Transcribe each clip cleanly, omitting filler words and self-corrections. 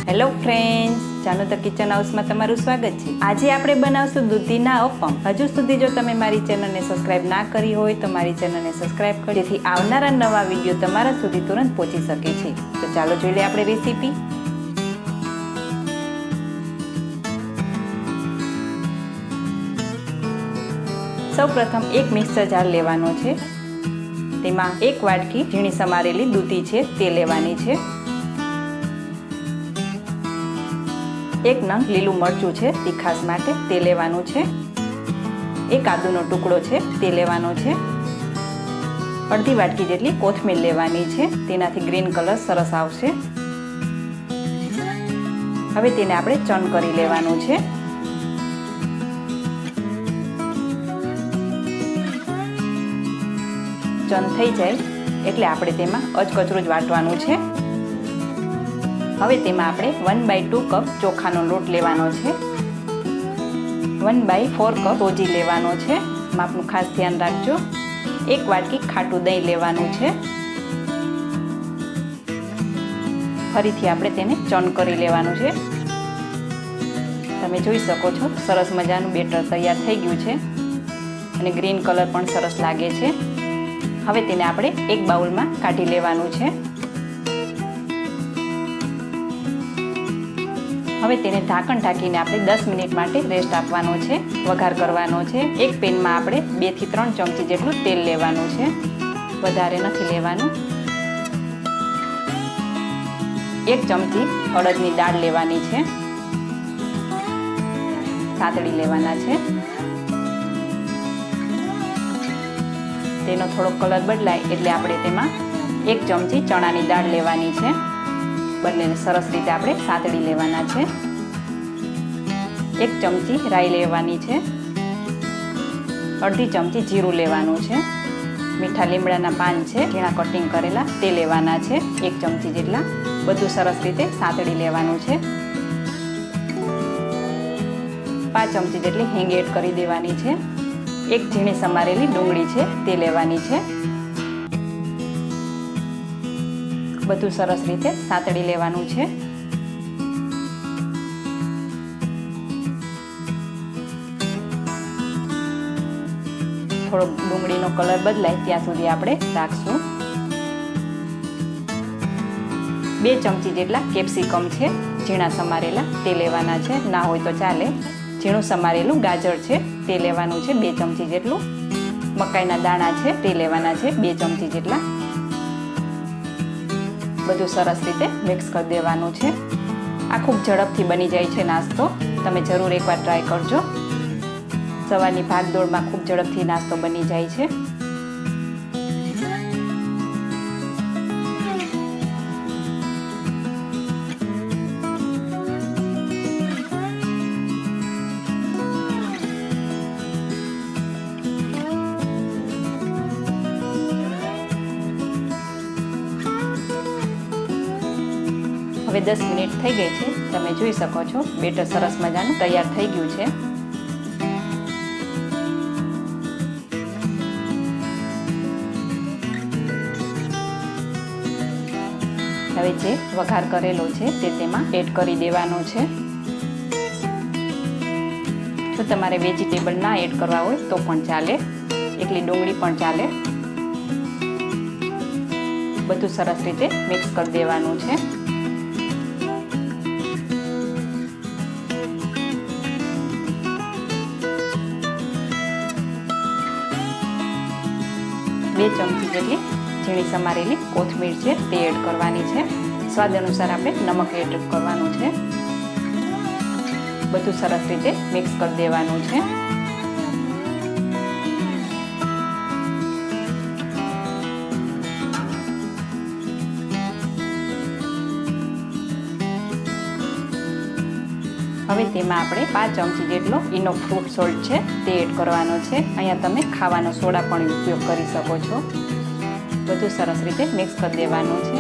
Hello friends, Janu the kitchen હાઉસમાં તમારું સ્વાગત છે। આજે આપણે બનાવશું દૂધીના અપમ। હજુ સુધી જો તમે મારી ચેનલને સબસ્ક્રાઇબ ના કરી હોય તો મારી ચેનલને સબસ્ક્રાઇબ કરો, જેથી આવનારા નવા વિડીયો તમારા સુધી તુરંત પહોંચી શકે છે। તો ચાલો જોઈ લઈએ આપણે રેસીપી। સૌપ્રથમ એક મિક્સર જાર લેવાનો છે, તેમાં એક વાટકી ઝીણી સમારેલી દૂધી છે તે લેવાની છે। એક નંગ લીલું મરચું છે તીખાસ માટે તે લેવાનું છે। એક આદુનો ટુકડો છે તે લેવાનો છે। અડધી વાટકી જેટલી કોથમીર લેવાની છે, તેનાથી ગ્રીન કલર સરસ આવશે। હવે તેને આપણે ચર્ન કરી લેવાનું છે। ચર્ન થઈ જાય એટલે આપણે તેમાં અધકચરું જ વાટવાનું છે। હવે તેમાં આપણે 1/2 કપ ચોખાનો લોટ લેવાનો છે, 1/4 કપ સોજી લેવાનો છે, માપનું ખાસ ધ્યાન રાખજો। એક વાટકી ખાટું દહીં લેવાનું છે। ફરીથી આપણે તેને ચર્ન કરી લેવાનું છે। તમે જોઈ શકો છો સરસ મજાનું બેટર તૈયાર થઈ ગયું છે અને ગ્રીન કલર પણ સરસ લાગે છે। હવે તેને આપણે એક બાઉલમાં કાઢી લેવાનું છે। હવે તેને ઢાંકણ ઢાંકીને આપણે 10 મિનિટ માટે રેસ્ટ આપવાનો છે। વઘાર કરવાનો છે। એક પેનમાં આપણે 2 થી 3 ચમચી જેટલું તેલ લેવાનું છે, વધારે નથી લેવાનું। 1 ચમચી અડદની દાળ લેવાની છે, સાતળી લેવાના છે। તેનો થોડો કલર બદલાય એટલે આપણે તેમાં 1 ચમચી ચણાની દાળ લેવાની છે, બંનેને સરસ રીતે આપણે સાતળી લેવાના છે। 1 ચમચી રાઈ લેવાની છે, અડધી ચમચી જીરું લેવાનું છે, મીઠા લીમડાના પાન છે ઝીણા કટિંગ કરેલા તે લેવાના છે 1 ચમચી જેટલા। બધું સરસ રીતે સાતળી લેવાનું છે। 5 ચમચી જેટલી હિંગ એડ કરી દેવાની છે। એક ઝીણી સમારેલી ડુંગળી છે તે લેવાની છે। બધું સરસ રીતે સાતળી લેવાનું છે। થોડો ડુંગળીનો કલર બદલાય ત્યાં સુધી આપણે રાખશું। 2 ચમચી જેટલા કેપ્સિકમ છે ઝીણા સમારેલા તે લેવાના છે, ના હોય તો ચાલે। ઝીણું સમારેલું ગાજર છે તે લેવાનું છે 2 ચમચી જેટલું। મકાઈના દાણા છે તે લેવાના છે 2 ચમચી જેટલા। બધું સરસ રીતે મિક્સ કરી દેવાનું છે। આ ખૂબ ઝડપથી બની જાય છે નાસ્તો, તમે જરૂર એકવાર ટ્રાય કરજો। સવારની ભાગદોડમાં ખૂબ ઝડપથી નાસ્તો બની જાય છે। હવે 10 મિનિટ થઈ ગઈ છે, તમે જોઈ શકો છો બેટર સરસ મજાનું તૈયાર થઈ ગયું છે। હવે જે વઘાર કરેલો છે તે તેમાં એડ કરી દેવાનો છે। જો તમારે વેજીટેબલ ના એડ કરવા હોય તો પણ ચાલે, એકલી ડુંગળી પણ ચાલે। બધું સરસ રીતે મિક્સ કરી દેવાનું છે। બે ચમચી જેટલી ઝીણી સમારેલી કોથમીર છે તે એડ કરવાની છે। સ્વાદ અનુસાર આપણે નમક એડ કરવાનું છે। બધું સરસ રીતે મિક્સ કરી દેવાનું છે। હવે તેમાં આપણે 5 ચમચી જેટલો ઈનો ફ્રૂટ સોલ્ટ છે તે એડ કરવાનો છે। અહીંયા તમે ખાવાનો સોડા પણ ઉપયોગ કરી શકો છો। બધું સરસ રીતે મિક્સ કરી દેવાનું છે।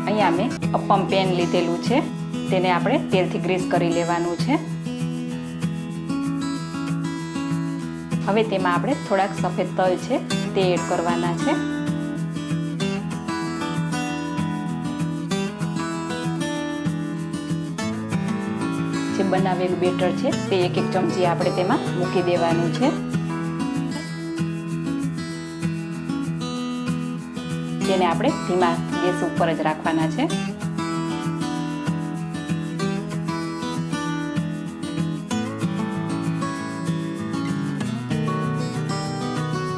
અહીંયા મેં અપમ પેન લીધેલું છે, તેને આપણે તેલથી ગ્રીસ કરી લેવાનું છે। હવે તેમાં આપણે થોડાક સફેદ તલ છે તે એડ કરવાના છે। જે બનાવેલું બેટર છે તે 1 ચમચી આપણે તેમાં મૂકી દેવાનું છે. જેને આપણે ધીમા ગેસ ઉપર જ રાખવાના છે.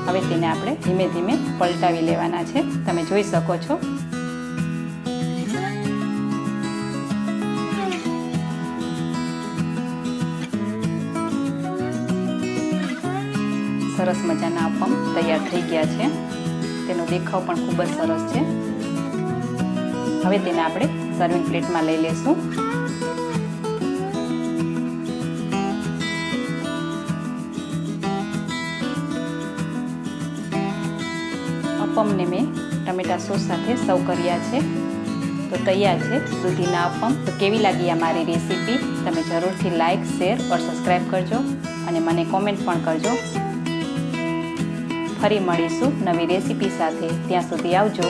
હવે તેને આપણે ધીમે ધીમે પલટાવી લેવાના છે. તમે જોઈ શકો છો. સરસ મજાના અપમ તૈયાર થઈ ગયા છે. તેનો દેખાવ પણ ખૂબ જ સરસ છે. હવે તેને આપણે સર્વિંગ પ્લેટમાં લઈ લેશું. અપમને મેં ટમેટા સોસ સાથે સર્વ કર્યા છે. તો તૈયાર છે દૂધીના અપમ. તો કેવી લાગી આ મારી રેસીપી તમે જરૂરથી લાઈક, શેર ઓર સબસ્ક્રાઈબ કરજો અને મને કોમેન્ટ પણ કરજો. ફરી મળીશું નવી રેસીપી સાથે. ત્યાં સુધી આવજો.